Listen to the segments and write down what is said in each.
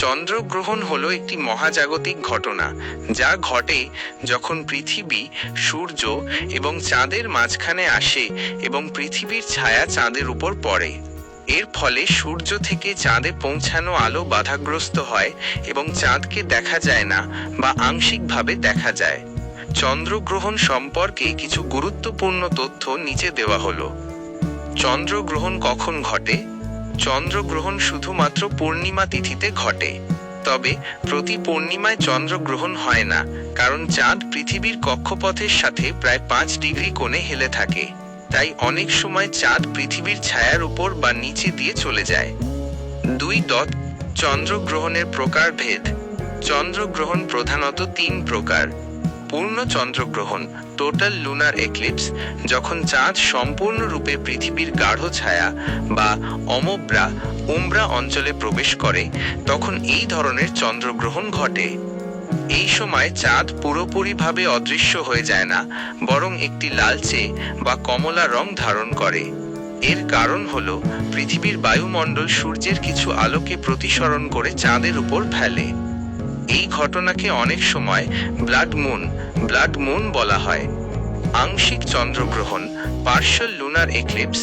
চন্দ্রগ্রহণ হলো একটি মহাজাগতিক ঘটনা যা ঘটে যখন পৃথিবী, সূর্য এবং চাঁদের মাঝখানে আসে এবং পৃথিবীর ছায়া চাঁদের উপর পড়ে। এর ফলে সূর্য থেকে চাঁদে পৌঁছানো আলো বাধাগ্রস্ত হয় এবং চাঁদকে দেখা যায় না বা আংশিকভাবে দেখা যায়। চন্দ্রগ্রহণ সম্পর্কে কিছু গুরুত্বপূর্ণ তথ্য নিচে দেওয়া হলো। চন্দ্রগ্রহণ কখন ঘটে? চন্দ্রগ্রহণ শুধুমাত্র পূর্ণিমা তিথিতে ঘটে। তবে প্রতি পূর্ণিমায় চন্দ্রগ্রহণ হয় না, কারণ চাঁদ পৃথিবীর কক্ষপথের সাথে প্রায় 5 ডিগ্রি কোণে হেলে থাকে। তাই অনেক সময় চাঁদ পৃথিবীর ছায়ার উপর বা নিচে দিয়ে চলে যায়। 2. চন্দ্রগ্রহণের প্রকারভেদ। চন্দ্রগ্রহণ প্রধানত 3 প্রকার। পূর্ণ চন্দ্রগ্রহণ, টোটাল লুনার এক্লিপস, যখন চাঁদ সম্পূর্ণরূপে পৃথিবীর গাঢ় ছায়া বা উমরা অঞ্চলে প্রবেশ করে, তখন এই ধরনের চন্দ্রগ্রহণ ঘটে। এই সময় চাঁদ পুরোপুরিভাবে অদৃশ্য হয়ে যায় না, বরং একটি লালচে বা কমলা রং ধারণ করে। এর কারণ হলো পৃথিবীর বায়ুমণ্ডল সূর্যের কিছু আলোকে প্রতিসরণ করে চাঁদের উপর ফেলে। এই ঘটনাকে অনেক সময় ব্লাড মুন বলা হয়। আংশিক চন্দ্রগ্রহণ, পার্শিয়াল লুনার এক্লিপস,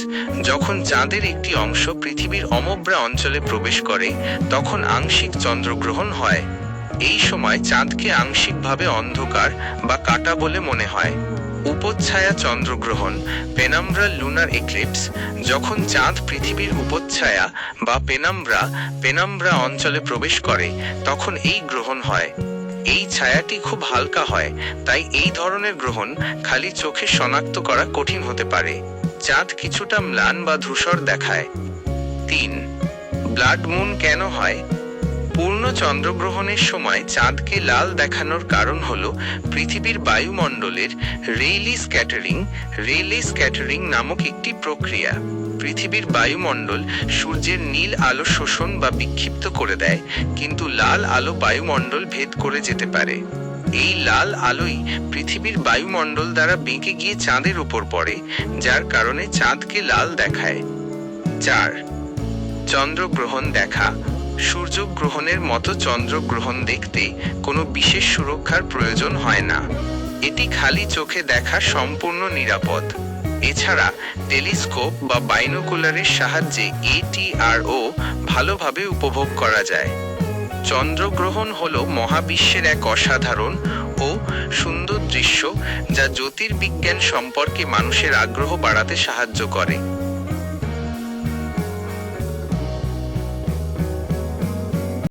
যখন চাঁদের একটি অংশ পৃথিবীর অমব্রা অঞ্চলে প্রবেশ করে, তখন আংশিক চন্দ্রগ্রহণ হয়। এই সময় চাঁদকে আংশিকভাবে অন্ধকার বা কাটা বলে মনে হয়। উপচ্ছায়া চন্দ্রগ্রহণ, পেনাম্ব্রাল লুনার এক্লিপস, যখন চাঁদ পৃথিবীর উপচ্ছায়া বা পেনাম্ব্রা অঞ্চলে প্রবেশ করে, তখন এই গ্রহণ হয়। এই ছায়াটি খুব হালকা হয়, তাই এই ধরনের গ্রহণ খালি চোখে শনাক্ত করা কঠিন হতে পারে। চাঁদ কিছুটা ম্লান বা ধূসর দেখায়। 3. ব্লাড মুন কেন হয়? পূর্ণ চন্দ্রগ্রহণের সময় চাঁদকে লাল দেখানোর কারণ হলো পৃথিবীর বায়ুমণ্ডলের রেইলি স্ক্যাটারিং নামক একটি প্রক্রিয়া। পৃথিবীর বায়ুমণ্ডল সূর্যের নীল আলো শোষণ বা বিক্ষিপ্ত করে দেয়, কিন্তু লাল আলো বায়ুমণ্ডল ভেদ করে যেতে পারে। এই লাল আলোই পৃথিবীর বায়ুমণ্ডল দ্বারা বেঁকে গিয়ে চাঁদের উপর পড়ে, যার কারণে চাঁদকে লাল দেখায়। 4. চন্দ্রগ্রহণ দেখা। সূর্যগ্রহণের মতো চন্দ্রগ্রহণ দেখতে কোনো বিশেষ সুরক্ষার প্রয়োজন হয় না। এটি খালি চোখে দেখা সম্পূর্ণ নিরাপদ। এছাড়া টেলিস্কোপ বা বাইনোকুলারের সাহায্যে ATRO ভালোভাবে উপভোগ করা যায়। চন্দ্রগ্রহণ হলো মহাবিশ্বের এক অসাধারণ ও সুন্দর দৃশ্য, যা জ্যোতির্বিজ্ঞান সম্পর্কে মানুষের আগ্রহ বাড়াতে সাহায্য করে।